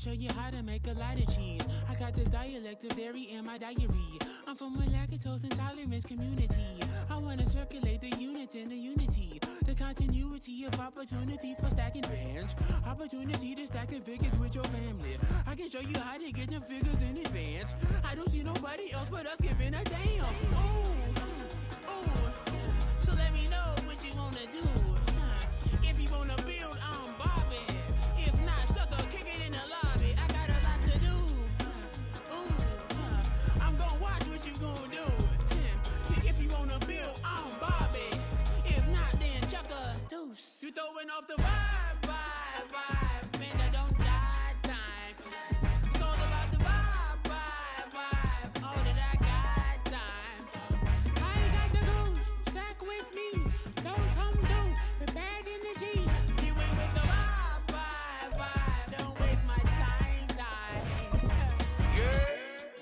show you how to make a lot of cheese. I got the dialect of dairy in my diary. I'm from a lactose intolerance community. I want to circulate the units in the unity. The continuity of opportunity for stacking bands. Opportunity to stack the figures with your family. I can show you how to get the figures in advance. I don't see nobody else but us giving a damn. So let me know what you want to do. If you want to build, I'm Bobby. If not, sucker, kick it in the lobby. I got a lot to do. I'm gonna watch what you gonna do. See, if you want to build, I'm Bobby. If not, then chuck a deuce. You throwing off the vibe. Man, I don't die time. It's all about the vibe. Oh, that I got time. I ain't got the goose. Stack with me. Don't come through. The bag in the G. You ain't with the vibe. Don't waste my time. Yeah,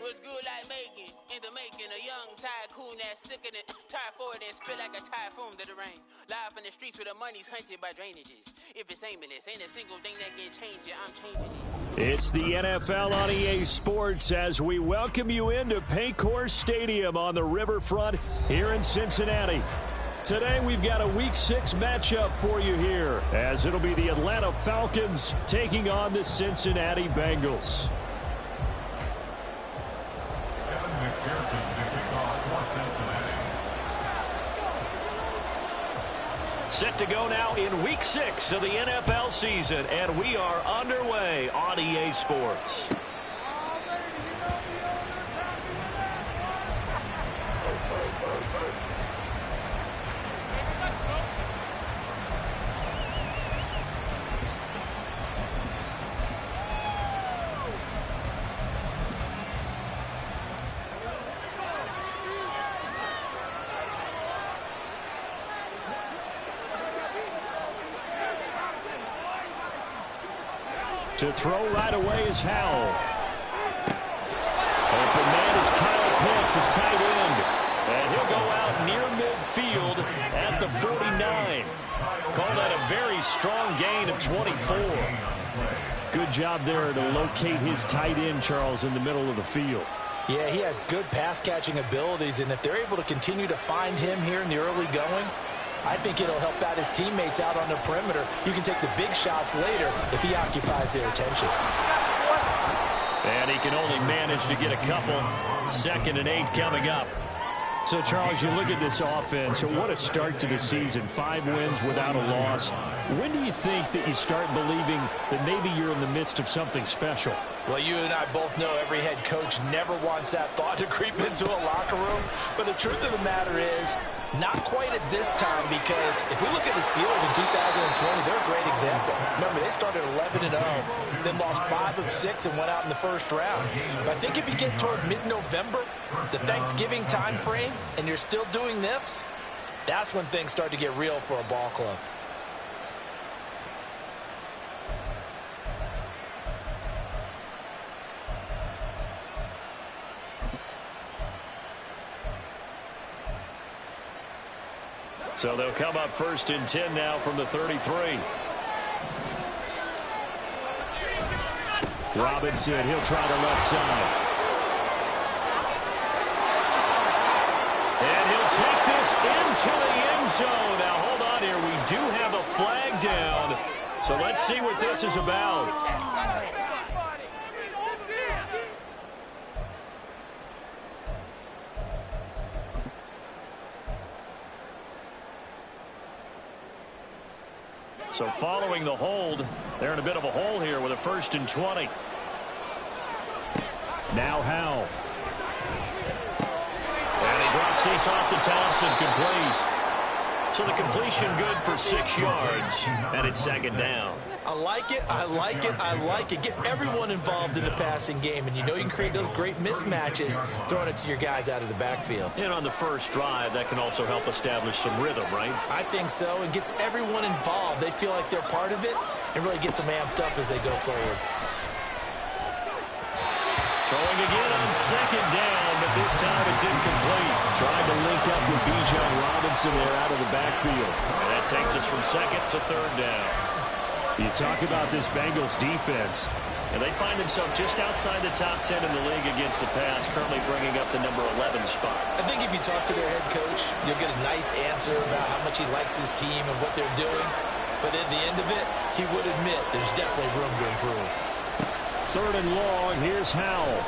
what's good like making? In the making, a young tycoon that's sickening. Tide forward and spit like a typhoon to the rain. Live in the streets where the money's hunted by drainages. If it's aimless, ain't a single thing that can change it. I'm changing it. It's the NFL on EA Sports as we welcome you into Paycor Stadium on the riverfront here in Cincinnati. Today we've got a Week 6 matchup for you here as it'll be the Atlanta Falcons taking on the Cincinnati Bengals. Set to go now in Week 6 of the NFL season, and we are underway on EA Sports. To throw right away is Howell. Open man is Kyle Pitts, his tight end. And he'll go out near midfield at the 49. Called that a very strong gain of 24. Good job there to locate his tight end, Charles, in the middle of the field. Yeah, he has good pass-catching abilities, and if they're able to continue to find him here in the early going, I think it'll help out his teammates out on the perimeter. You can take the big shots later if he occupies their attention. And he can only manage to get a couple. 2nd and 8 coming up. So, Charles, you look at this offense, so what a start to the season. 5 wins without a loss. When do you think that you start believing that maybe you're in the midst of something special? Well, you and I both know every head coach never wants that thought to creep into a locker room. But the truth of the matter is, not quite at this time, because if we look at the Steelers in 2020, they're a great example. Remember, they started 11-0, then lost 5 of 6 and went out in the first round. But I think if you get toward mid-November, the Thanksgiving time frame, and you're still doing this, that's when things start to get real for a ball club. So they'll come up 1st and 10 now from the 33. Robinson, he'll try the left side. And he'll take this into the end zone. Now, hold on here. We do have a flag down. So let's see what this is about. So following the hold, they're in a bit of a hole here with a 1st and 20. Now Howell. And he drops this off to Thompson, complete. So the completion good for 6 yards, and it's 2nd down. I like it, I like it, I like it. Get everyone involved in the passing game, and you know you can create those great mismatches throwing it to your guys out of the backfield. And on the first drive, that can also help establish some rhythm, right? I think so, and gets everyone involved. They feel like they're part of it and really gets them amped up as they go forward. Throwing again on 2nd down, but this time it's incomplete. Trying to link up with Bijan Robinson there out of the backfield. And that takes us from 2nd to 3rd down. You talk about this Bengals defense. And they find themselves just outside the top 10 in the league against the pass, currently bringing up the number 11 spot. I think if you talk to their head coach, you'll get a nice answer about how much he likes his team and what they're doing. But at the end of it, he would admit there's definitely room to improve. 3rd and long, here's Howell.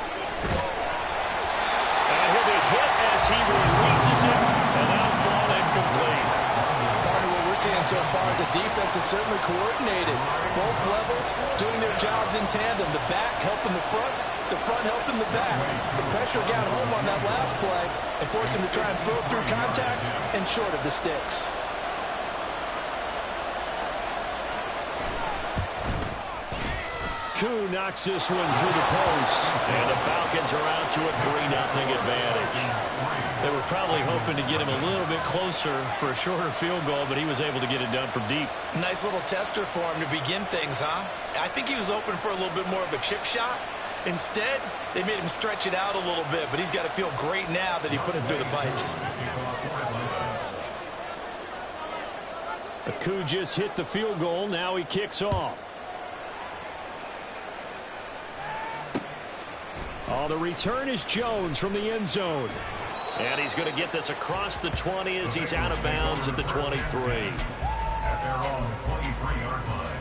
And he'll be hit as he releases it, and now fall incomplete. What we're seeing so far is the defense is certainly coordinated. Both levels doing their jobs in tandem. The back helping the front helping the back. The pressure got home on that last play and forced him to try and throw through contact and short of the sticks. Koo knocks this one through the post. And the Falcons are out to a 3-0 advantage. They were probably hoping to get him a little bit closer for a shorter field goal, but he was able to get it done from deep. Nice little tester for him to begin things, huh? I think he was open for a little bit more of a chip shot. Instead, they made him stretch it out a little bit, but he's got to feel great now that he put it through the pipes. Koo just hit the field goal. Now he kicks off. Oh, the return is Jones from the end zone. And he's going to get this across the 20 as he's out of bounds at the 23. At their own 23-yard line.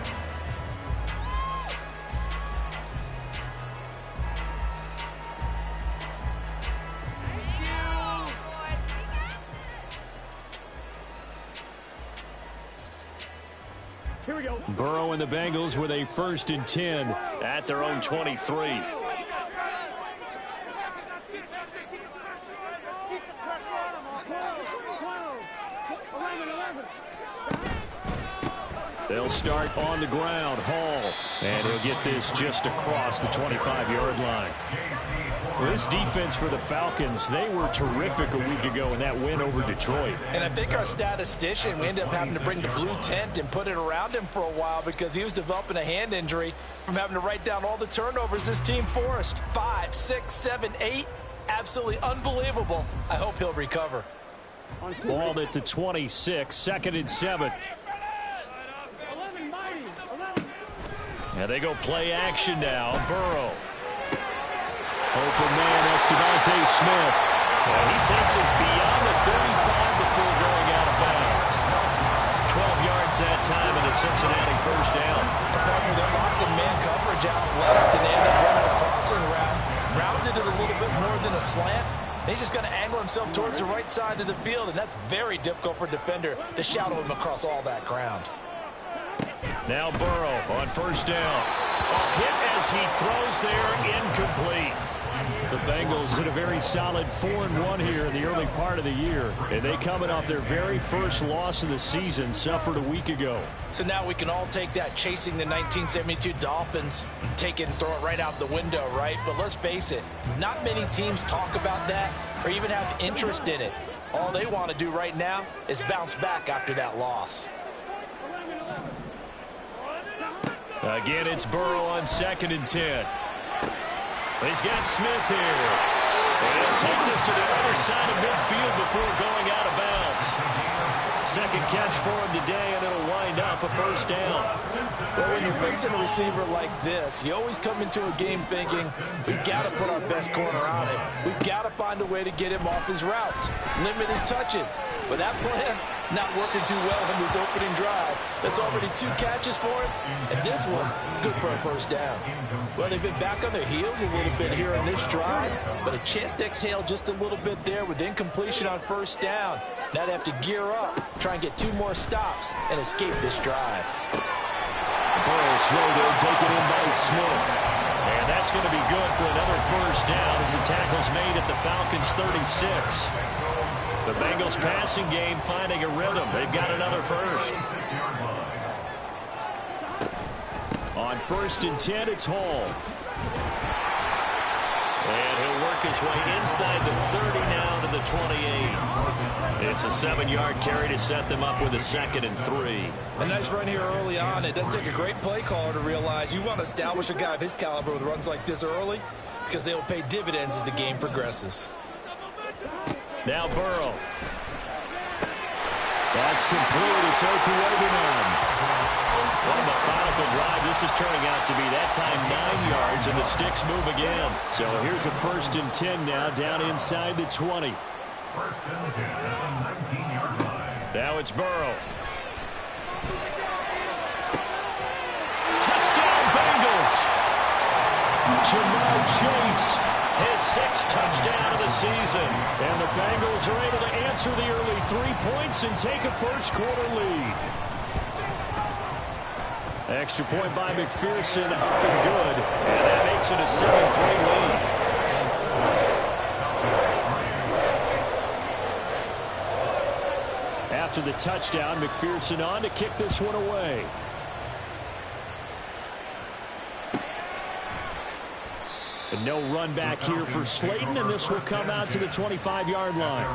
Here we go. Burrow and the Bengals with a 1st and 10 at their own 23. They'll start on the ground. Hall. And he'll get this just across the 25-yard line. Well, this defense for the Falcons, they were terrific a week ago in that win over Detroit. And I think our statistician, we ended up having to bring the blue tent and put it around him for a while because he was developing a hand injury from having to write down all the turnovers this team forced. 5, 6, 7, 8. Absolutely unbelievable. I hope he'll recover. Ball at the 26, 2nd and 7. And they go play action now. Burrow. Open man, that's Devontae Smith. And he takes us beyond the 35 before going out of bounds. 12 yards that time and a Cincinnati 1st down. They're locked in man coverage out left, and they end up running a crossing route. Rounded it a little bit more than a slant. He's just going to angle himself towards the right side of the field, and that's very difficult for a defender to shadow him across all that ground. Now Burrow on 1st down. A hit as he throws there, incomplete. The Bengals had a very solid 4-1 here in the early part of the year. And they coming off their very first loss of the season, suffered a week ago. So now we can all take that chasing the 1972 Dolphins, take it and throw it right out the window, right? But let's face it, not many teams talk about that or even have interest in it. All they want to do right now is bounce back after that loss. Again, it's Burrow on 2nd and 10. He's got Smith here. And he'll take this to the other side of midfield before going out of bounds. 2nd catch for him today, and it'll wind up a 1st down. Well, when you're facing a receiver like this, you always come into a game thinking, we've got to put our best corner on it. We've got to find a way to get him off his routes, limit his touches. But that plan, not working too well in this opening drive. That's already 2 catches for him, and this one, good for a 1st down. Well, they've been back on their heels a little bit here on this drive, but a chance to exhale just a little bit there with incompletion on 1st down. Now they have to gear up, try and get 2 more stops, and escape this drive. Burrow slow there, taken in by Smith. And that's going to be good for another 1st down as the tackle's made at the Falcons' 36. The Bengals passing game finding a rhythm. They've got another 1st. On 1st and 10, it's Hall. And he'll work his way inside the 30 now to the 28. It's a 7-yard carry to set them up with a 2nd and 3. A nice run here early on. It doesn't take a great play caller to realize you want to establish a guy of his caliber with runs like this early because they will pay dividends as the game progresses. Now Burrow. That's complete. It's Okuwebunam. What a methodical drive. This is turning out to be that time 9 yards, and the sticks move again. So here's a 1st and 10 now, down inside the 20. 1st and 10 at the 19-yard line. Now it's Burrow. Touchdown, Bengals. Jamar Chase. His 6th touchdown of the season. And the Bengals are able to answer the early 3 points and take a first-quarter lead. Extra point by McPherson, up and good. And that makes it a 7-3 lead. After the touchdown, McPherson on to kick this one away. And no run back here for Slayton, and this will come out to the 25-yard line.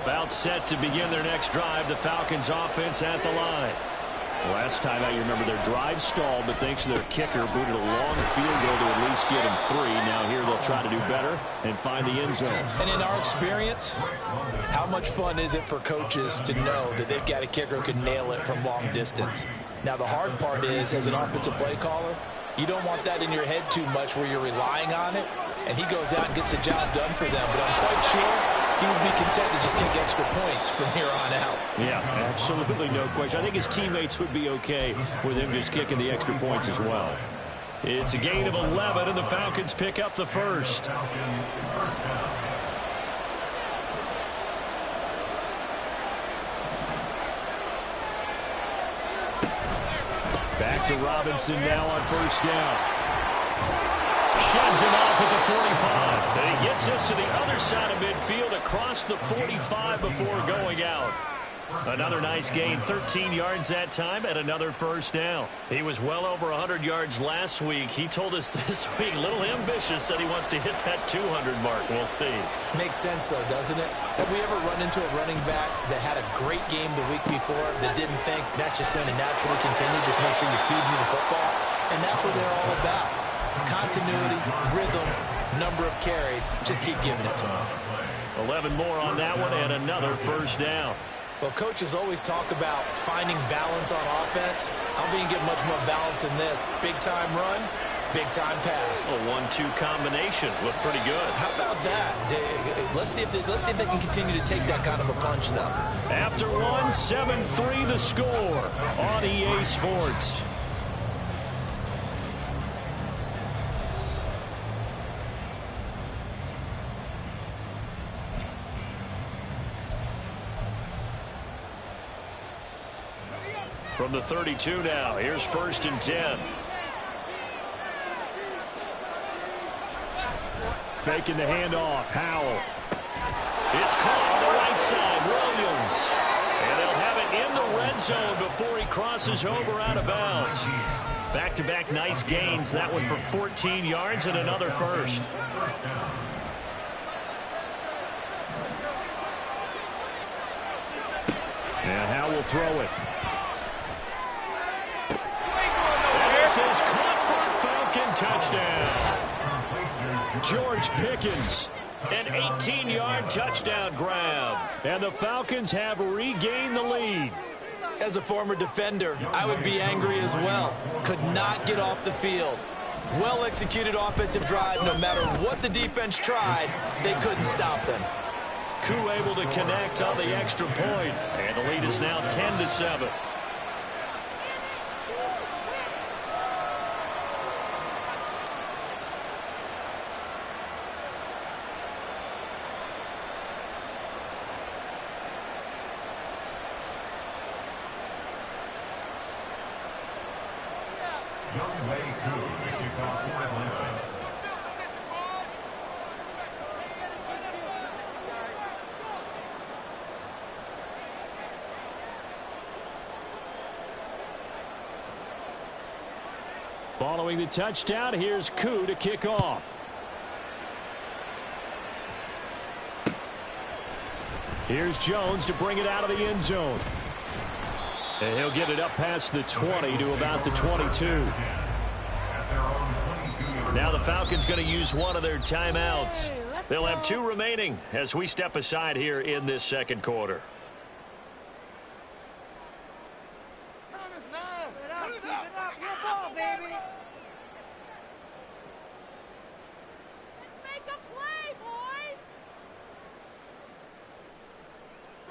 About set to begin their next drive. The Falcons offense at the line. Last time out, you remember their drive stalled, but thanks to their kicker, booted a long field goal to at least get them 3. Now here they'll try to do better and find the end zone. And in our experience, how much fun is it for coaches to know that they've got a kicker who can nail it from long distance? Now the hard part is, as an offensive play caller, you don't want that in your head too much where you're relying on it, and he goes out and gets the job done for them. But I'm quite sure he would be content to just kick extra points from here on out. Yeah, absolutely no question. I think his teammates would be okay with him just kicking the extra points as well. It's a gain of 11, and the Falcons pick up the first. Back to Robinson now on 1st down. Sheds him off at the 45. And he gets us to the other side of midfield across the 45 before going out. Another nice gain, 13 yards that time, and another 1st down. He was well over 100 yards last week. He told us this week, a little ambitious, said he wants to hit that 200 mark. We'll see. Makes sense, though, doesn't it? Have we ever run into a running back that had a great game the week before that didn't think that's just going to naturally continue? Just make sure you feed me the football. And that's what they're all about. Continuity, rhythm, number of carries. Just keep giving it to him. 11 more on that one and another 1st down. Well, coaches always talk about finding balance on offense. How can you get much more balance than this? Big-time run, big-time pass. A 1-2 combination. Looked pretty good. How about that? Let's see if they can continue to take that kind of a punch, though. After one, 7-3 the score on EA Sports. From the 32 now, here's 1st and 10. Faking the handoff, Howell. It's caught on the right side, Williams. And they'll have it in the red zone before he crosses over out of bounds. Back-to-back nice gains, that one for 14 yards and another 1st. And Howell will throw it. Is caught for a Falcon touchdown. George Pickens. An 18-yard touchdown grab. And the Falcons have regained the lead. As a former defender, I would be angry as well. Could not get off the field. Well-executed offensive drive. No matter what the defense tried, they couldn't stop them. Koo able to connect on the extra point. And the lead is now 10-7. Following the touchdown, here's Koo to kick off. Here's Jones to bring it out of the end zone. And he'll get it up past the 20 to about the 22. Now the Falcons going to use one of their timeouts. They'll have 2 remaining as we step aside here in this second quarter.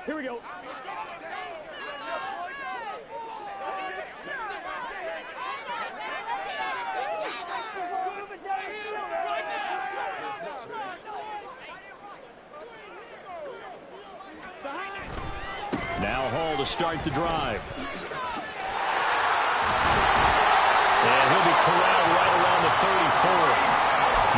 Here we go. Now Hall to start the drive. And he'll be corralled right around the 34.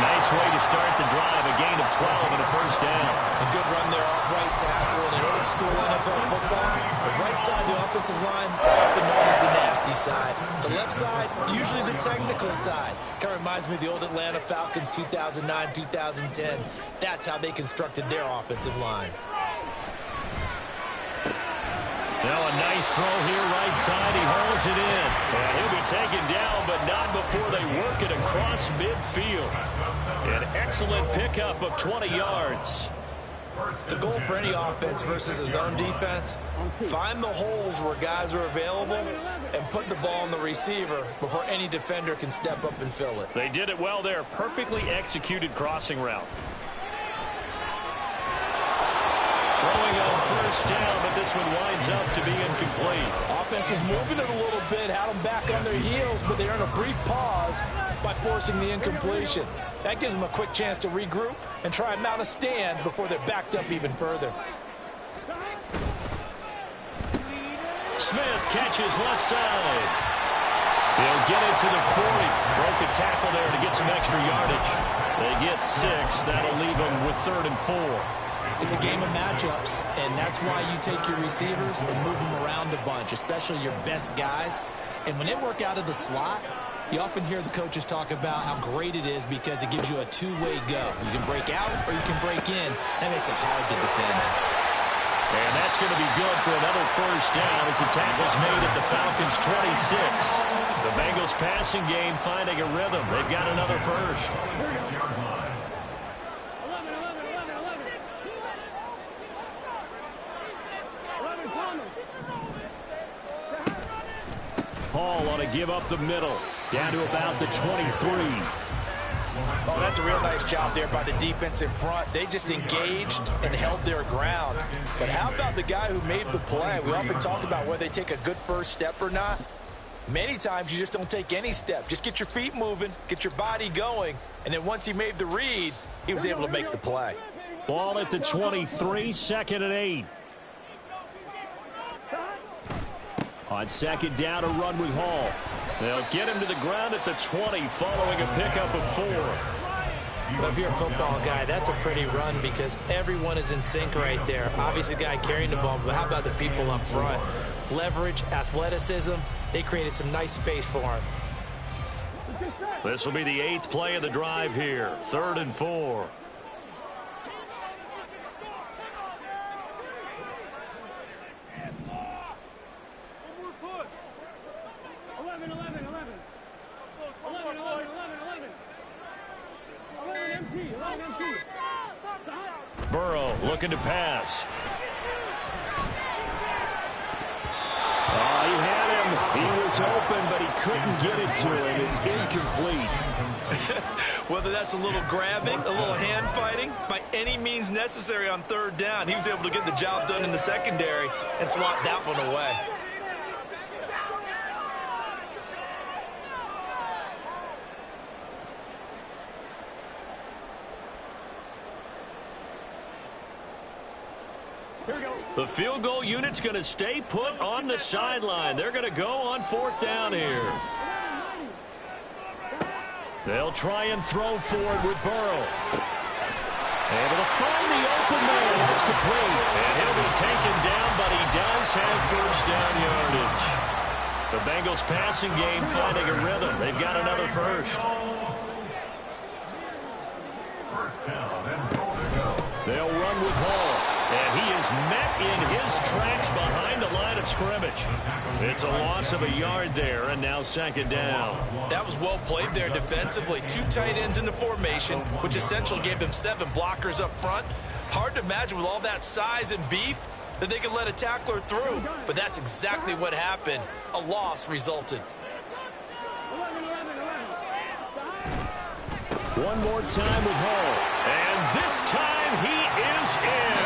Nice way to start the drive. A gain of 12 and a first down. A good run there off right tackle in an old school NFL football. The right side, the offensive line, often known as the nasty side. The left side, usually the technical side. Kind of reminds me of the old Atlanta Falcons 2009-2010. That's how they constructed their offensive line. Now a nice throw here right side. He hauls it in. And he'll be taken down, but not before they work it across midfield. An excellent pickup of 20 yards. The goal for any offense versus a zone defense, find the holes where guys are available and put the ball on the receiver before any defender can step up and fill it. They did it well there. Perfectly executed crossing route. Throwing on first down, but this one winds up to be incomplete. Offense was moving it a little bit, had them back on their heels, but they earned a brief pause by forcing the incompletion. That gives them a quick chance to regroup and try and mount a stand before they're backed up even further. Smith catches left side. He'll get it to the 40. Broke a tackle there to get some extra yardage. They get 6. That'll leave them with 3rd and 4. It's a game of matchups, and that's why you take your receivers and move them around a bunch, especially your best guys. And when they work out of the slot, you often hear the coaches talk about how great it is because it gives you a two-way go. You can break out or you can break in. That makes it hard to defend. And that's going to be good for another first down as the tackle's made at the Falcons' 26. The Bengals passing game finding a rhythm. They've got another first. Hall ought to give up the middle, down to about the 23. Oh, that's a real nice job there by the defense in front. They just engaged and held their ground. But how about the guy who made the play? We often talk about whether they take a good first step or not. Many times you just don't take any step. Just get your feet moving, get your body going, and then once he made the read, he was able to make the play. Ball at the 23, 2nd and 8. On 2nd down, a run with Hall. They'll get him to the ground at the 20 following a pickup of 4. But if you're a football guy, that's a pretty run because everyone is in sync right there. Obviously, the guy carrying the ball, but how about the people up front? Leverage, athleticism, they created some nice space for him. This will be the 8th play of the drive here. 3rd and 4. Burrow looking to pass. Oh, he had him. He was open, but he couldn't get it to him. It's incomplete. Whether that's a little grabbing, a little hand fighting, by any means necessary on 3rd down, he was able to get the job done in the secondary and swat that one away. The field goal unit's going to stay put on the sideline. They're going to go on 4th down here. They'll try and throw forward with Burrow. Able to find the open man. That's complete. And he'll be taken down, but he does have first down yardage. The Bengals passing game finding a rhythm. They've got another first. First down and goal to go. They'll run with Hall. And he is met in his tracks behind the line of scrimmage. It's a loss of a yard there, and now second down. That was well played there defensively. 2 tight ends in the formation, which essentially gave them 7 blockers up front. Hard to imagine with all that size and beef that they could let a tackler through. But that's exactly what happened. A loss resulted. One more time with Hall. And this time he is in.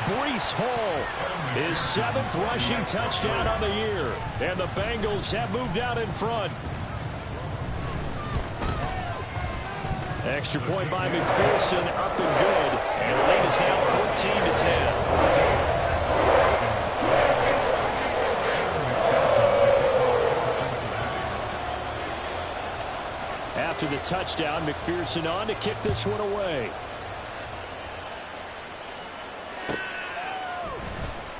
Breece Hall, his 7th rushing touchdown on the year. And the Bengals have moved out in front. Extra point by McPherson, up and good. And the lead is now 14-10. After the touchdown, McPherson on to kick this one away.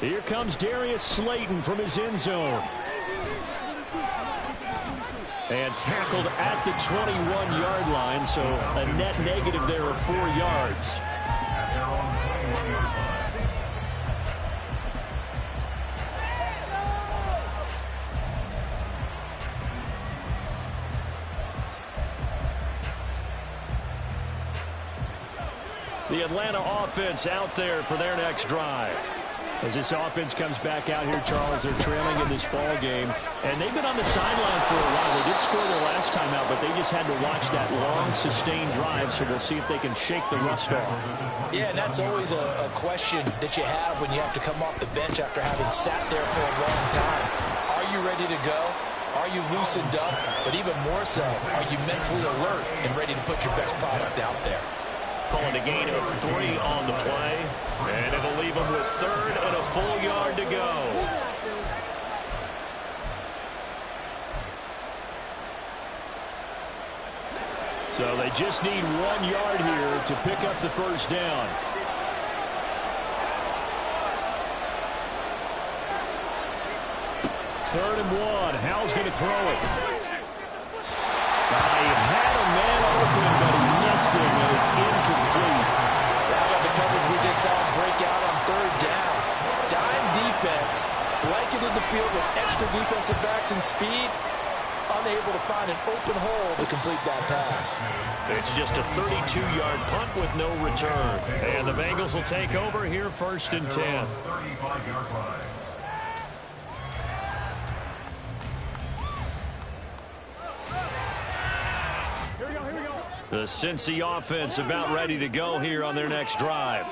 Here comes Darius Slayton from his end zone. And tackled at the 21-yard line, so a net negative there of 4 yards. The Atlanta offense out there for their next drive. As this offense comes back out here, Charles, they're trailing in this ball game. And they've been on the sideline for a while. They did score their last time out, but they just had to watch that long, sustained drive. So we'll see if they can shake the rust off. Yeah, and that's always a question that you have when you have to come off the bench after having sat there for a long time. Are you ready to go? Are you loosened up? But even more so, are you mentally alert and ready to put your best product out there? Calling a gain of 3 on the play. And it'll leave them with 3rd and a full yard to go. So they just need 1 yard here to pick up the first down. Third and 1. Howell's going to throw it. He had a man open, but he missed him, and it's incomplete. How about the coverage we just saw break out on 3rd down? Dime defense, blanketed the field with extra defensive backs and speed, unable to find an open hole to complete that pass. It's just a 32-yard punt with no return. And the Bengals will take over here 1st and 10. 35-yard line. The Cincy offense about ready to go here on their next drive.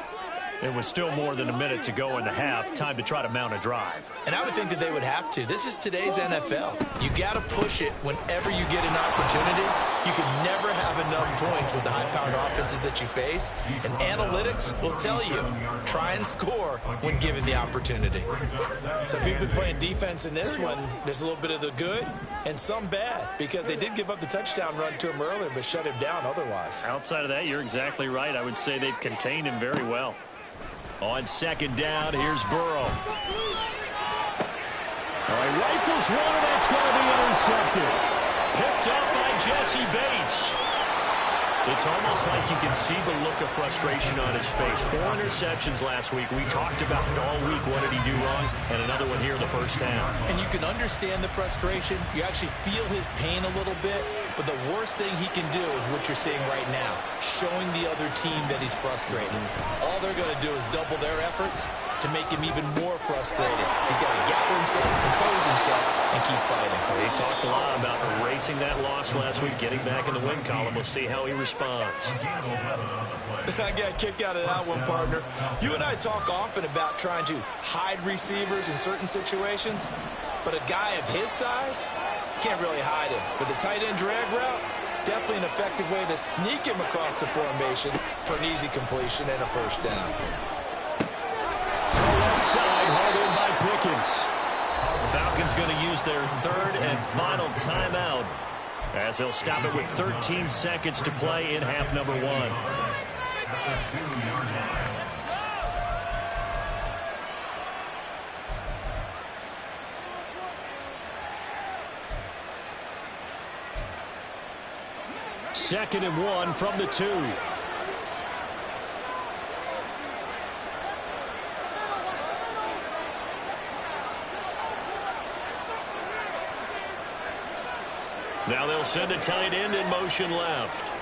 It was still more than a minute to go in the half. Time to try to mount a drive. And I would think that they would have to. This is today's NFL. You got to push it whenever you get an opportunity. You can never have enough points with the high-powered offenses that you face. And analytics will tell you, try and score when given the opportunity. So if you've been playing defense in this one, there's a little bit of the good and some bad, because they did give up the touchdown run to him earlier, but shut him down otherwise. Outside of that, you're exactly right. I would say they've contained him very well. On 2nd down, here's Burrow. He rifles one, and that's going to be intercepted. Picked up by Jesse Bates. It's almost like you can see the look of frustration on his face. 4 interceptions last week. We talked about it all week. What did he do wrong? And another one here in the first down. And you can understand the frustration. You actually feel his pain a little bit. But the worst thing he can do is what you're seeing right now, showing the other team that he's frustrated. All they're going to do is double their efforts to make him even more frustrated. He's got to gather himself, compose himself, and keep fighting. Well, he talked a lot about erasing that loss last week, getting back in the win column. We'll see how he responds. I got a kick out of that one, partner. You and I talk often about trying to hide receivers in certain situations, but a guy of his size can't really hide him. But the tight end drag route, definitely an effective way to sneak him across the formation for an easy completion and a first down. Left side, hauled in by Pickens. Falcons going to use their 3rd and final timeout as they'll stop it with 13 seconds to play in half number 1. Second and 1 from the 2. Now they'll send a tight end in motion left.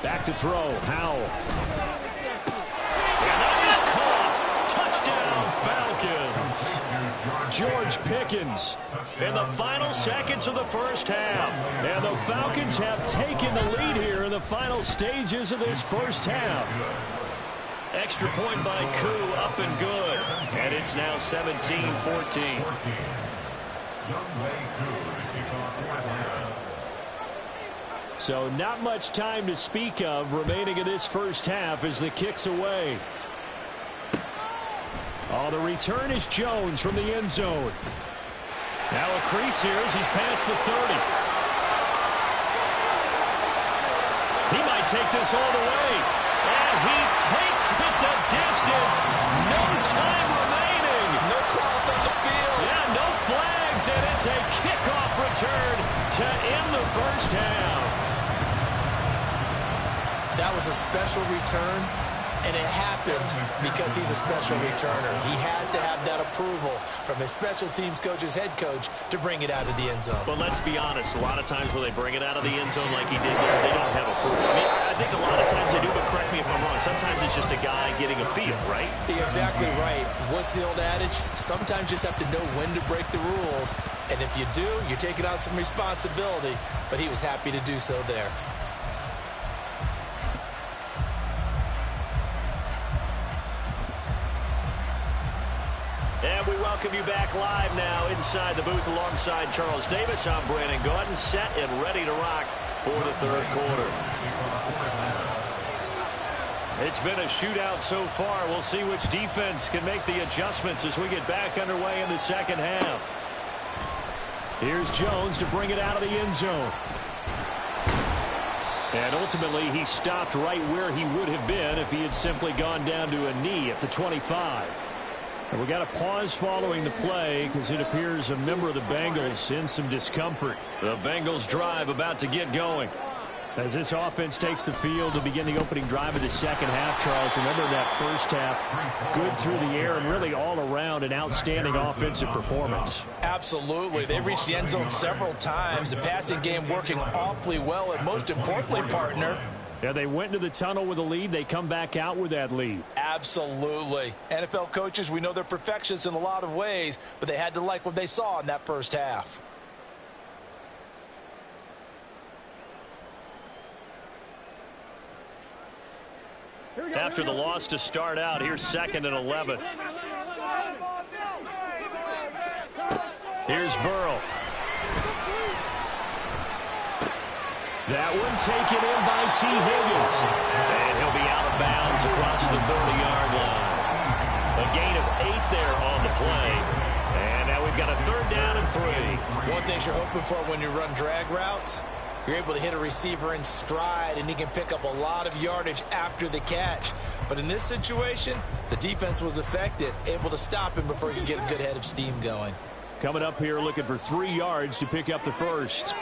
Back to throw. Howell. And that is caught. Touchdown, Falcons. George Pickens. In the final seconds of the first half. And the Falcons have taken the lead here in the final stages of this first half. Extra point by Koo, up and good. And it's now 17-14. So not much time to speak of remaining in this first half as the kick's away. Oh, the return is Jones from the end zone. Now a crease here as he's past the 30. He might take this all the way. And he takes it the distance. No time remaining. No cloth on the field. Yeah, no flags. And it's a kickoff return to end the first half. That was a special return, and it happened because he's a special returner. He has to have that approval from his special teams coach's head coach to bring it out of the end zone. But let's be honest, a lot of times when they bring it out of the end zone like he did there, they don't have approval. I mean, I think a lot of times they do, but correct me if I'm wrong. Sometimes it's just a guy getting a feel, right? You're exactly right. What's the old adage? Sometimes you just have to know when to break the rules, and if you do, you're taking on some responsibility, but he was happy to do so there. And we welcome you back live now inside the booth alongside Charles Davis. I'm Brandon Gaudin, set and ready to rock for the third quarter. It's been a shootout so far. We'll see which defense can make the adjustments as we get back underway in the second half. Here's Jones to bring it out of the end zone. And ultimately, he stopped right where he would have been if he had simply gone down to a knee at the 25. And we got a pause following the play because it appears a member of the Bengals in some discomfort. The Bengals drive about to get going. As this offense takes the field to begin the opening drive of the second half, Charles, remember that first half, good through the air and really all around an outstanding offensive performance. Absolutely. They reached the end zone several times. The passing game working awfully well, and most importantly, partner, yeah, they went into the tunnel with a lead. They come back out with that lead. Absolutely. NFL coaches, we know they're perfectionists in a lot of ways, but they had to like what they saw in that first half. After the loss to start out, here's 2nd and 11. Here's Burrow. That one taken in by T. Higgins. And he'll be out of bounds across the 30-yard line. A gain of 8 there on the play. And now we've got a 3rd down and 3. One thing you're hoping for when you run drag routes, you're able to hit a receiver in stride, and he can pick up a lot of yardage after the catch. But in this situation, the defense was effective, able to stop him before he could get a good head of steam going. Coming up here looking for 3 yards to pick up the first.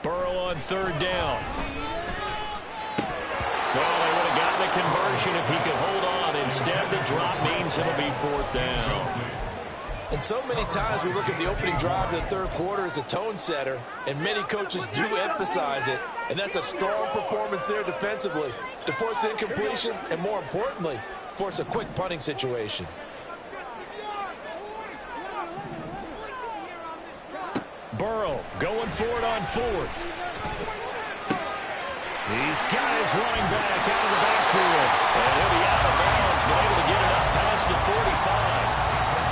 Burrow on 3rd down. Well, they would have gotten a conversion if he could hold on. Instead, the drop means it'll be 4th down. And so many times we look at the opening drive of the third quarter as a tone setter, and many coaches do emphasize it. And that's a strong performance there defensively to force incompletion and, more importantly, force a quick punting situation. Burrow going for it on 4th. These guys running back out of the backfield. And he'll be out of bounds, but able to get it up past the 45.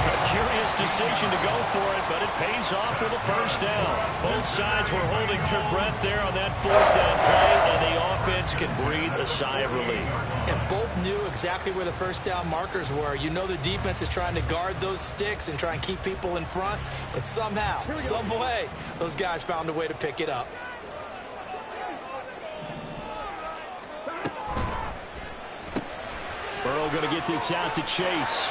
A curious decision to go for it, but it pays off for the 1st down. Both sides were holding their breath there on that 4th down play, and the offense can breathe a sigh of relief. And both knew exactly where the 1st down markers were. You know the defense is trying to guard those sticks and try and keep people in front, but somehow, some way, those guys found a way to pick it up. Burrow going to get this out to Chase.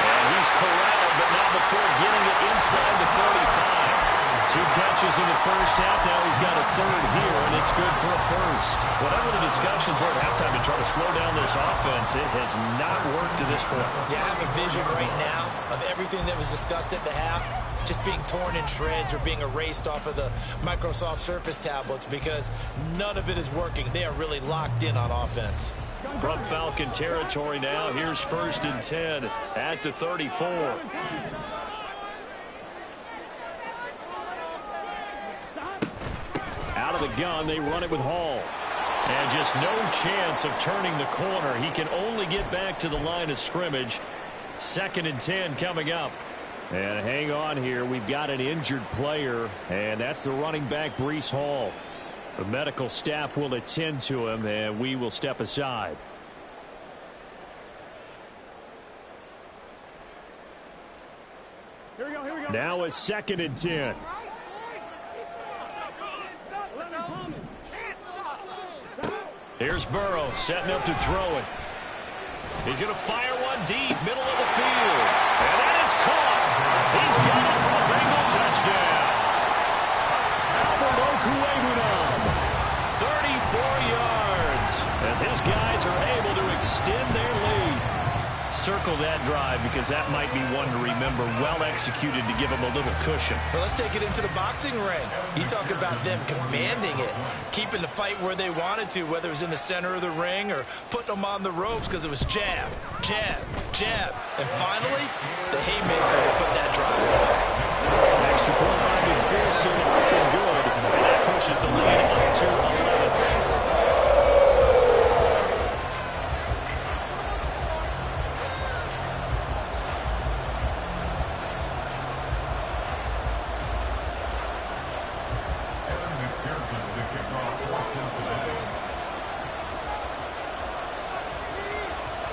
And he's corralled, but not before getting it inside the 35. 2 catches in the first half. Now he's got a third here, and it's good for a first. Whatever the discussions were at halftime to try to slow down this offense, it has not worked to this point. Yeah, I have a vision right now of everything that was discussed at the half just being torn in shreds or being erased off of the Microsoft Surface tablets because none of it is working. They are really locked in on offense. From Falcon territory now, here's 1st and 10 at the 34. Out of the gun, they run it with Hall. And just no chance of turning the corner. He can only get back to the line of scrimmage. 2nd and 10 coming up. And hang on here. We've got an injured player, and that's the running back, Breece Hall. The medical staff will attend to him, and we will step aside. Here we go. Now a 2nd and 10. Here's Burrow setting up to throw it. He's going to fire one deep, middle of the field. And that is caught. He's got it for a Bengal touchdown. Albert Okwuegbunam, 34 yards, as his guys are able to extend their lead. Circle that drive because that might be one to remember. Well executed to give him a little cushion. Well, let's take it into the boxing ring. You talk about them commanding it, keeping the fight where they wanted to, whether it was in the center of the ring or putting them on the ropes because it was jab, jab, jab. And finally, the haymaker to put that drive away. Extra point by McPherson, up and good. And that pushes the lead up to 11.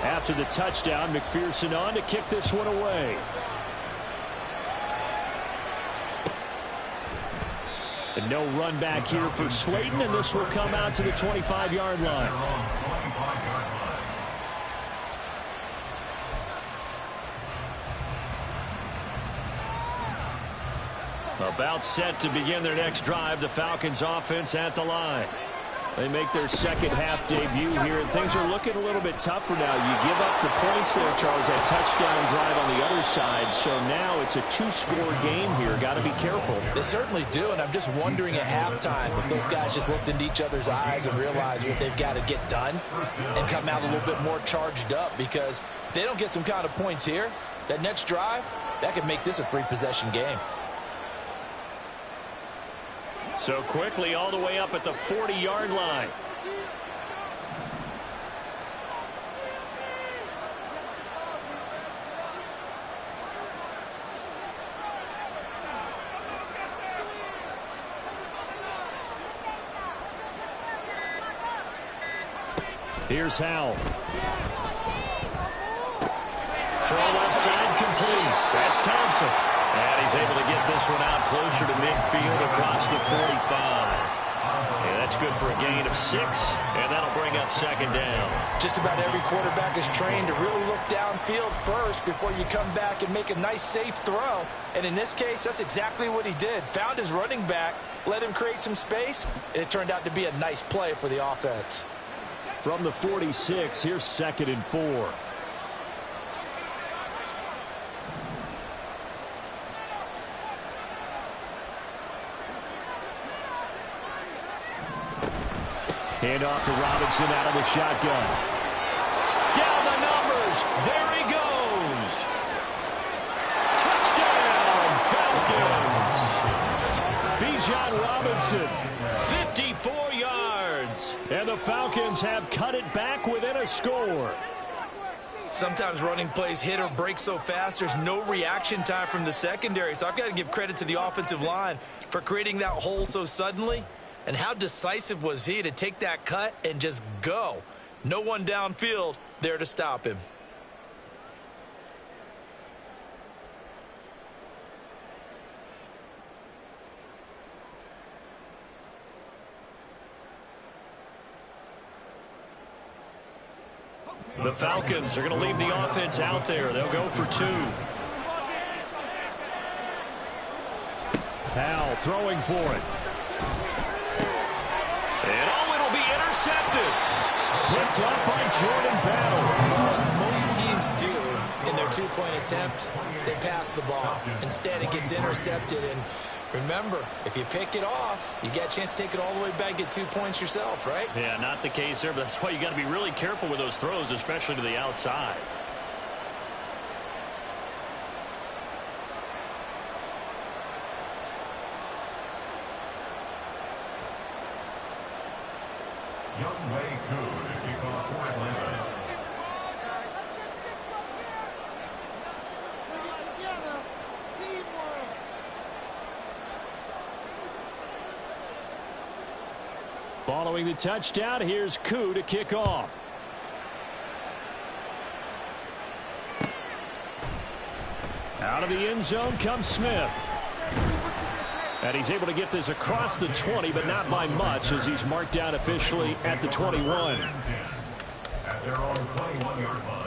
After the touchdown, McPherson on to kick this one away. And no run back here for Slayton, and this will come out to the 25-yard line. About set to begin their next drive, the Falcons offense at the line. They make their second half debut here, and things are looking a little bit tougher now. You give up the points there, Charles, that touchdown drive on the other side. So now it's a 2-score game here. Got to be careful. They certainly do, and I'm just wondering at halftime if those guys just looked into each other's eyes and realized what they've got to get done and come out a little bit more charged up, because if they don't get some kind of points here, that next drive, that could make this a 3-possession game. So quickly all the way up at the 40-yard line. Here's Howell. Throw left side complete. That's Thompson. And he's able to get this one out closer to midfield across the 45. Yeah, that's good for a gain of 6, and that'll bring up 2nd down. Just about every quarterback is trained to really look downfield first before you come back and make a nice, safe throw. And in this case, that's exactly what he did. Found his running back, let him create some space, and it turned out to be a nice play for the offense. From the 46, here's 2nd and 4. Hand off to Robinson out of the shotgun. Down the numbers. There he goes. Touchdown, Falcons. Bijan Robinson, 54 yards. And the Falcons have cut it back within a score. Sometimes running plays hit or break so fast, there's no reaction time from the secondary. So I've got to give credit to the offensive line for creating that hole so suddenly. And how decisive was he to take that cut and just go? No one downfield there to stop him. The Falcons are going to leave the offense out there. They'll go for 2. Powell throwing for it. And it'll be intercepted. Picked up by Jordan Battle. As most teams do in their two-point attempt, they pass the ball. Instead, it gets intercepted. And remember, if you pick it off, you get a chance to take it all the way back, get 2 points yourself, right? Yeah, not the case there, but that's why you got to be really careful with those throws, especially to the outside. Young Wei Koo to kick off for Atlanta. Following the touchdown, here's Koo to kick off. Out of the end zone comes Smith. And he's able to get this across the 20, but not by much, as he's marked down officially at the 21. At their own 21-yard line.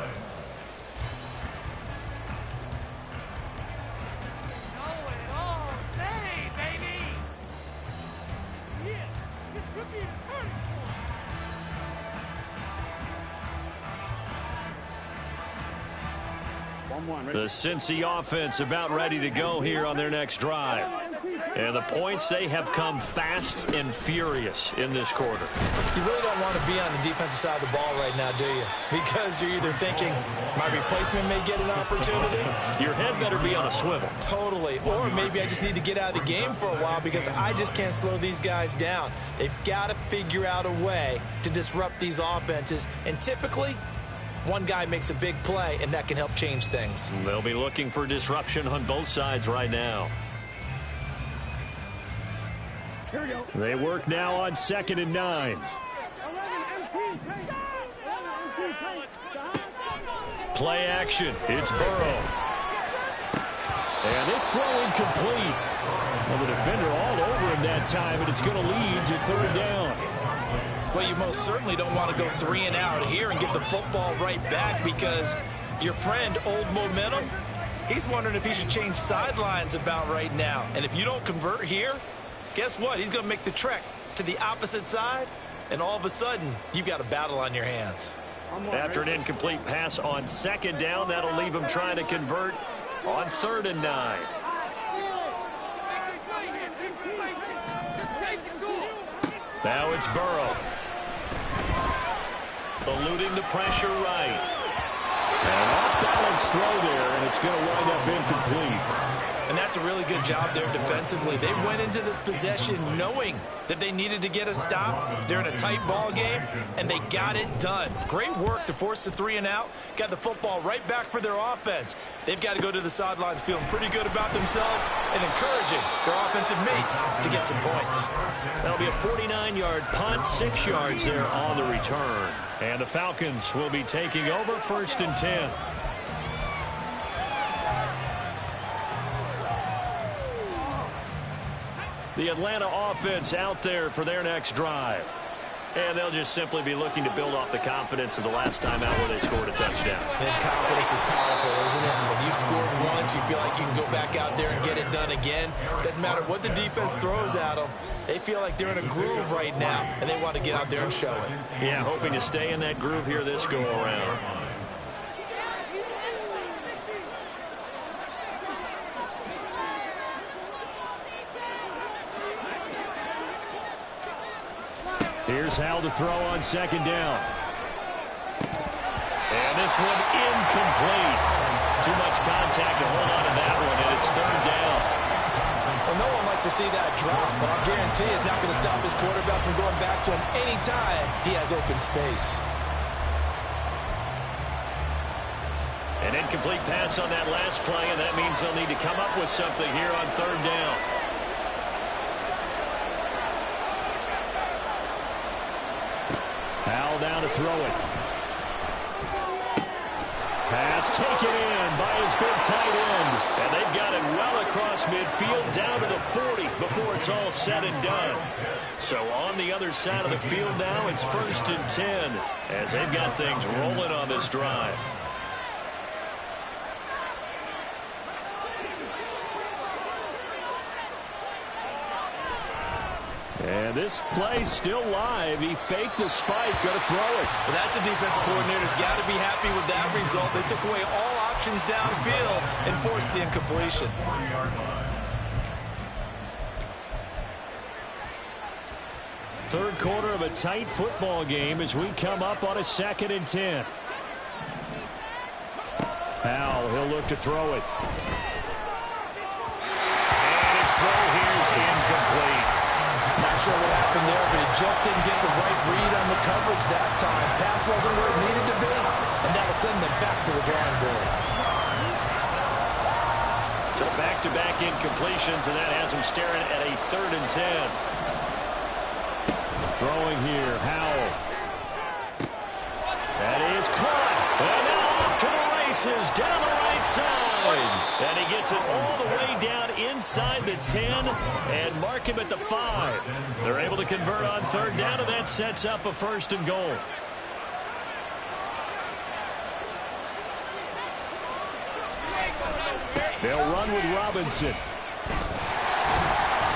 The Cincy offense about ready to go here on their next drive. And the points, they have come fast and furious in this quarter. You really don't want to be on the defensive side of the ball right now, do you? Because you're either thinking, my replacement may get an opportunity. Your head better be on a swivel. Totally. Or maybe I just need to get out of the game for a while because I just can't slow these guys down. They've got to figure out a way to disrupt these offenses. And typically, one guy makes a big play, and that can help change things. They'll be looking for disruption on both sides right now. They work now on 2nd and 9. Play action. It's Burrow. And this throw incomplete. Well, the defender all over him that time, and it's going to lead to 3rd down. Well, you most certainly don't want to go 3 and out here and get the football right back because your friend, Old Momentum, he's wondering if he should change sidelines about right now. And if you don't convert here, guess what? He's going to make the trek to the opposite side, and all of a sudden, you've got a battle on your hands. After an incomplete pass on 2nd down, that'll leave him trying to convert on 3rd and 9. Now it's Burrow. Eluding the pressure right. An off-balance throw there, and it's going to wind up incomplete. And that's a really good job there defensively. They went into this possession knowing that they needed to get a stop. They're in a tight ball game, and they got it done. Great work to force the 3 and out. Got the football right back for their offense. They've got to go to the sidelines feeling pretty good about themselves and encouraging their offensive mates to get some points. That'll be a 49-yard punt, 6 yards there on the return. And the Falcons will be taking over 1st and 10. The Atlanta offense out there for their next drive. And they'll just simply be looking to build off the confidence of the last time out where they scored a touchdown. And confidence is powerful, isn't it? When you've scored once, you feel like you can go back out there and get it done again. Doesn't matter what the defense throws at them. They feel like they're in a groove right now, and they want to get out there and show it. Yeah, hoping to stay in that groove here this go-around. Here's Hal to throw on 2nd down. And this one incomplete. Too much contact to hold on to that one, and it's 3rd down. Well, no one likes to see that drop, but I guarantee it's not going to stop his quarterback from going back to him anytime he has open space. An incomplete pass on that last play, and that means they'll need to come up with something here on 3rd down. Hal down to throw it. Pass taken in by his big tight end. And they've got it well across midfield down to the 40 before it's all said and done. So on the other side of the field now, it's 1st and 10 as they've got things rolling on this drive. And this play's still live. He faked the spike, going to throw it. Well, that's a defense coordinator's got to be happy with that result. They took away all options downfield and forced the incompletion. Third quarter of a tight football game as we come up on a 2nd and 10. Powell, he'll look to throw it. And his throw here is incomplete. Not sure what happened there, but he just didn't get the right read on the coverage that time. Pass wasn't where it needed to be, and that'll send them back to the drawing board. So back-to-back incompletions, and that has him staring at a 3rd and 10. Throwing here, Howell. That is caught. And now off to the races, down the right side. And he gets it all the way down inside the 10 and mark him at the 5. They're able to convert on 3rd down, and that sets up a 1st and goal. They'll run with Robinson.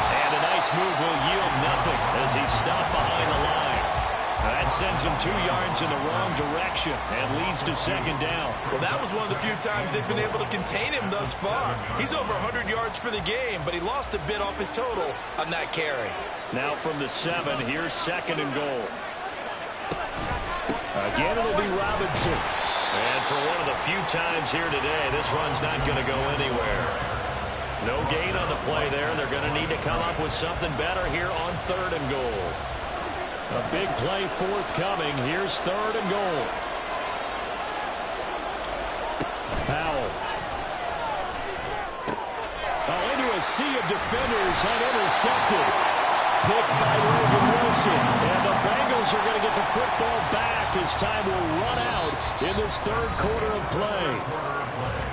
And a nice move will yield nothing as he's stopped behind the line. That sends him 2 yards in the wrong direction and leads to 2nd down. Well, that was one of the few times they've been able to contain him thus far. He's over 100 yards for the game, but he lost a bit off his total on that carry. Now from the 7, here's 2nd and goal. Again, it'll be Robinson. And for one of the few times here today, this run's not going to go anywhere. No gain on the play there. They're going to need to come up with something better here on 3rd and goal. A big play forthcoming. Here's 3rd and goal. Powell. Oh, into a sea of defenders and intercepted. Picked by Logan Wilson. And the Bengals are going to get the football back as time will run out in this 3rd quarter of play.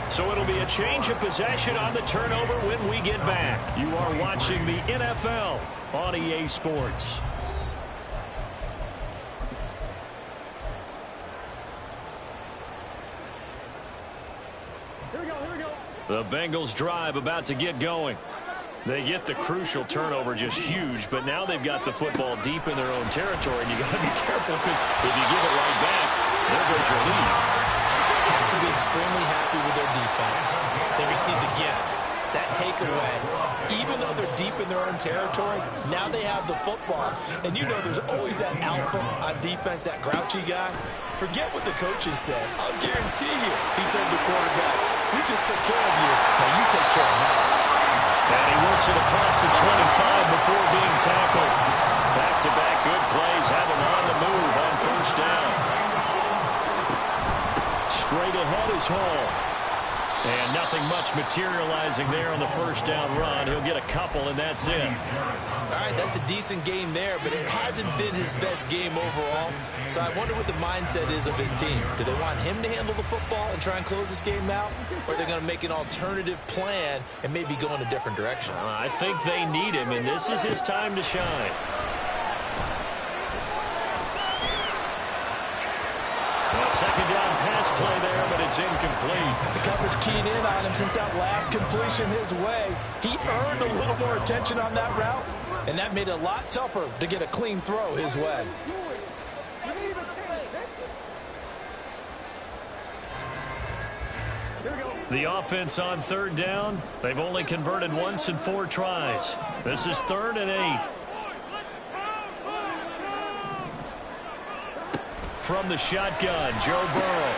So it'll be a change of possession on the turnover when we get back. You are watching the NFL on EA Sports. The Bengals drive about to get going. They get the crucial turnover, just huge, but now they've got the football deep in their own territory, and you got to be careful because if you give it right back, there goes your lead. Have to be extremely happy with their defense. They received a gift. That takeaway, even though they're deep in their own territory, now they have the football. And you know there's always that alpha on defense, that grouchy guy. Forget what the coaches said. I'll guarantee you, he told the quarterback, we just took care of you, now you take care of us. And he works it across the 25 before being tackled. Back-to-back good plays have him on the move on 1st down. Straight ahead is Hall. And nothing much materializing there on the 1st down run. He'll get a couple, and that's it. All right, that's a decent game there, but it hasn't been his best game overall. So I wonder what the mindset is of his team. Do they want him to handle the football and try and close this game out? Or are they going to make an alternative plan and maybe go in a different direction? I think they need him, and this is his time to shine. Well, 2nd down pass play there, but it's incomplete. The coverage keyed in on him since that last completion his way. He earned a little more attention on that route, and that made it a lot tougher to get a clean throw his way. The offense on 3rd down, they've only converted once in 4 tries. This is 3rd and 8. From the shotgun, Joe Burrow.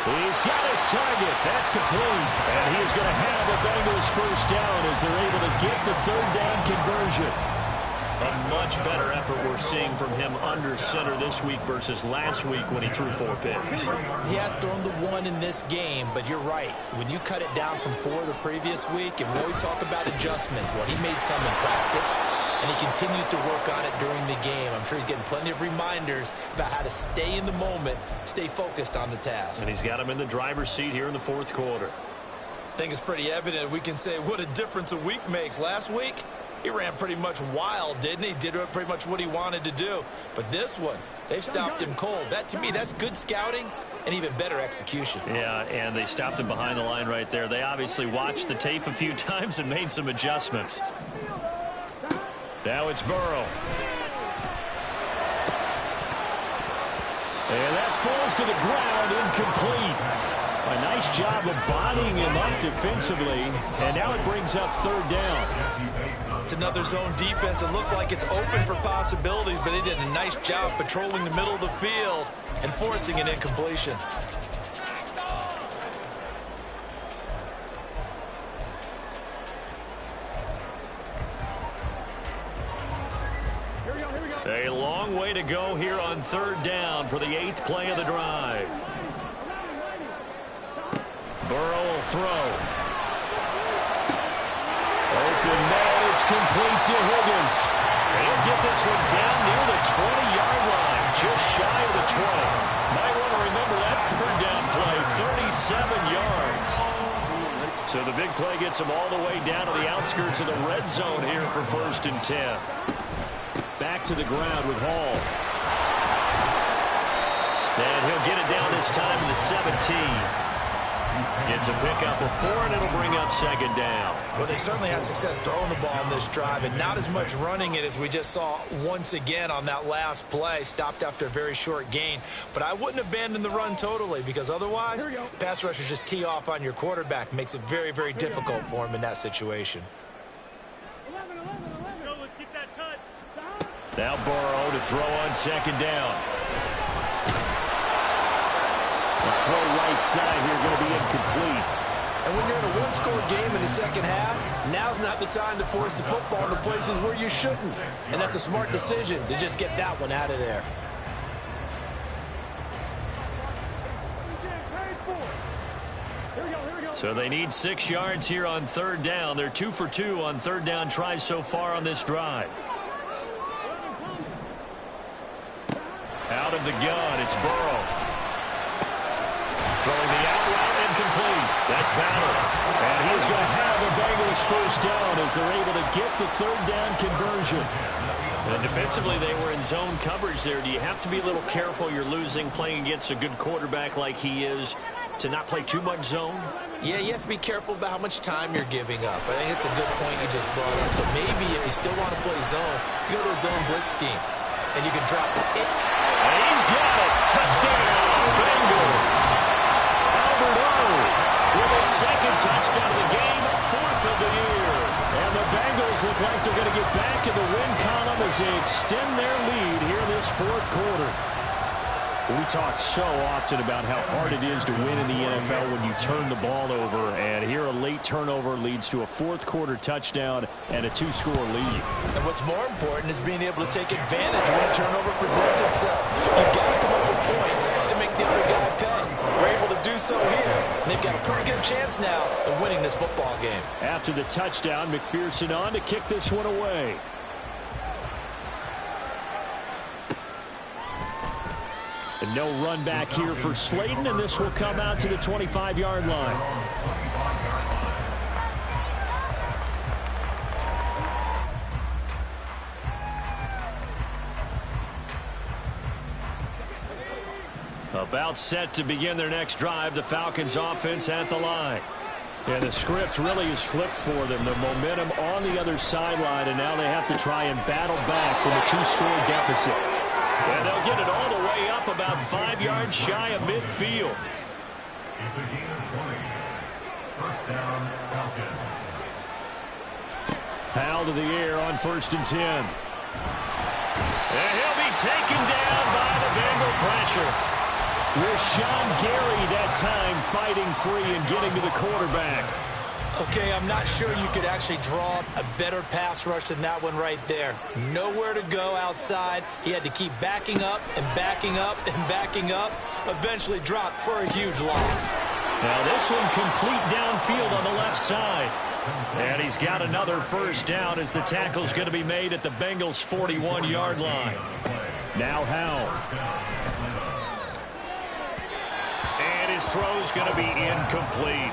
He's got his target. That's complete. And he is going to have the Bengals 1st down as they're able to get the 3rd down conversion. A much better effort we're seeing from him under center this week versus last week when he threw 4 picks. He has thrown the 1 in this game, but you're right. When you cut it down from 4 the previous week, and we always talk about adjustments, well, he made some in practice, and he continues to work on it during the game. I'm sure he's getting plenty of reminders about how to stay in the moment, stay focused on the task. And he's got him in the driver's seat here in the 4th quarter. I think it's pretty evident we can say what a difference a week makes. Last week, he ran pretty much wild, didn't he? Did pretty much what he wanted to do. But this one, they've stopped him cold. That, to me, that's good scouting and even better execution. Yeah, and they stopped him behind the line right there. They obviously watched the tape a few times and made some adjustments. Now it's Burrow. to the ground, incomplete. A nice job of bodying him up defensively, and now it brings up third down. It's another zone defense. It looks like it's open for possibilities, but they did a nice job patrolling the middle of the field and forcing an incompletion. A long way to go here on third down for the 8th play of the drive. Burrow will throw. Open man, it's complete to Higgins. He'll get this one down near the 20-yard line, just shy of the 20. Might want to remember that third down play, 37 yards. So the big play gets him all the way down to the outskirts of the red zone here for 1st and 10. Back to the ground with Hall. And he'll get it down this time to the 17. It's a pickup of 4, and it'll bring up 2nd down. Well, they certainly had success throwing the ball in this drive, and not as much running it as we just saw once again on that last play. Stopped after a very short gain. But I wouldn't abandon the run totally, because otherwise, pass rushers just tee off on your quarterback. Makes it very, very difficult for him in that situation. Now Burrow to throw on 2nd down. The throw right side here going to be incomplete. And when you're in a one-score game in the second half, now's not the time to force the football in the places where you shouldn't. And that's a smart decision to just get that one out of there. So they need 6 yards here on third down. They're 2 for 2 on third down tries so far on this drive. Out of the gun, it's Burrow. Throwing the out route, incomplete. That's Battle. And he is going to have the Bengals first down as they're able to get the third down conversion. And defensively, they were in zone coverage there. Do you have to be a little careful? You're losing, playing against a good quarterback like he is, to not play too much zone? Yeah, you have to be careful about how much time you're giving up. I think it's a good point you just brought up. So maybe if you still want to play zone, you go to a zone blitz scheme, and you can drop it. And he's got it. Touchdown, Bengals. Albert O with his 2nd touchdown of the game, 4th of the year. And the Bengals look like they're going to get back in the win column as they extend their lead here in this 4th quarter. We talk so often about how hard it is to win in the NFL when you turn the ball over, and here a late turnover leads to a 4th quarter touchdown and a 2-score lead. And what's more important is being able to take advantage when a turnover presents itself. You've got to come up with points to make the other guy pay. They're able to do so here, and they've got a pretty good chance now of winning this football game. After the touchdown, McPherson on to kick this one away. And no run back here for Slayton, and this will come out to the 25-yard line. About set to begin their next drive, the Falcons offense at the line. And the script really is flipped for them. The momentum on the other sideline, and now they have to try and battle back from a 2-score deficit. And they'll get it all the way up about 5 yards shy of midfield. It's a gain of 20. First down, Falcons. Powell to the air on 1st and 10. And he'll be taken down by the Bengal pressure. Rashawn Gary that time fighting free and getting to the quarterback. Okay, I'm not sure you could actually draw a better pass rush than that one right there. Nowhere to go outside. He had to keep backing up and backing up and backing up. Eventually dropped for a huge loss. Now this one complete downfield on the left side. And he's got another first down as the tackle's going to be made at the Bengals' 41-yard line. Now Howell. And his throw's going to be incomplete.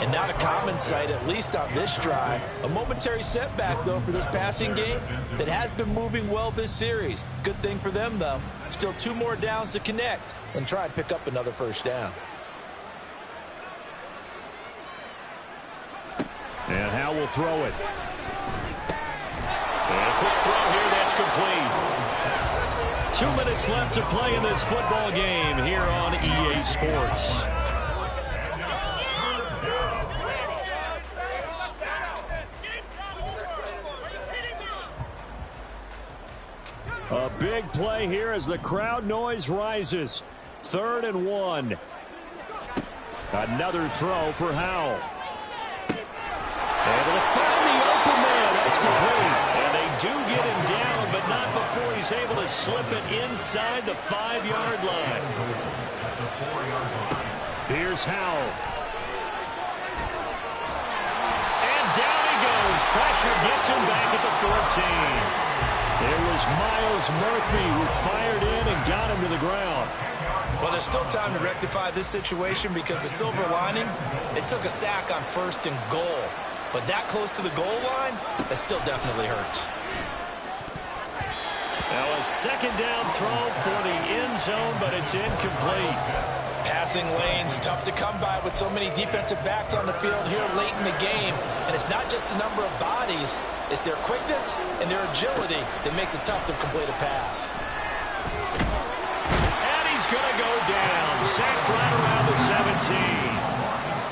And not a common sight, at least on this drive. A momentary setback, though, for this passing game that has been moving well this series. Good thing for them, though. Still 2 more downs to connect and try and pick up another first down. And Howell will throw it. And a quick throw here, that's complete. 2 minutes left to play in this football game here on EA Sports. A big play here as the crowd noise rises. 3rd and 1. Another throw for Howell. Able to find the open man. That's complete. And they do get him down, but not before he's able to slip it inside the 5-yard line. Here's Howell. And down he goes. Pressure gets him back at the 14. It was Miles Murphy who fired in and got him to the ground. Well, there's still time to rectify this situation because the silver lining, they took a sack on 1st and goal. But that close to the goal line, that still definitely hurts. Now a 2nd down throw for the end zone, but it's incomplete. Passing lanes, tough to come by with so many defensive backs on the field here late in the game. And it's not just the number of bodies, it's their quickness and their agility that makes it tough to complete a pass. And he's going to go down. Sacked right around the 17.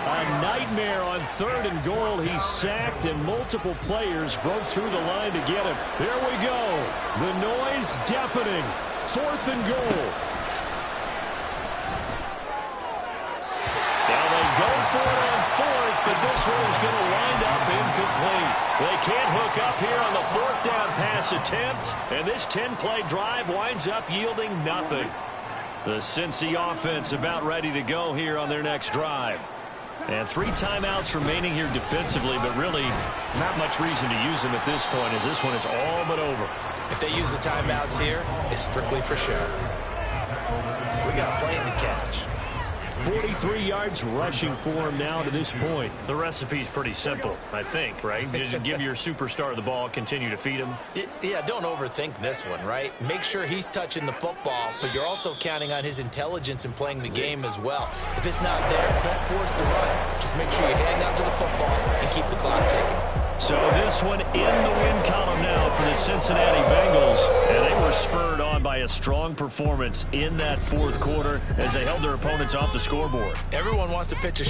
A nightmare on 3rd and goal. He's sacked, and multiple players broke through the line to get him. There we go. The noise deafening. 4th and goal. Now they go for it on 4th, but this one is going to wind up incomplete. They can't hook up here on the 4th down pass attempt, and this 10-play drive winds up yielding nothing. The Cincy offense about ready to go here on their next drive. And 3 timeouts remaining here defensively, but really not much reason to use them at this point as this one is all but over. If they use the timeouts here, it's strictly for show. We got playing to catch. 43 yards rushing for him now to this point. The recipe's pretty simple, I think, right? Just give your superstar the ball, continue to feed him. Yeah, don't overthink this one, right? Make sure he's touching the football, but you're also counting on his intelligence in playing the game as well. If it's not there, don't force the run. Just make sure you hang on to the football and keep the clock ticking. So this one in the win column now for the Cincinnati Bengals. And they were spurred on by a strong performance in that 4th quarter as they held their opponents off the scoreboard. Everyone wants to pitch a shot.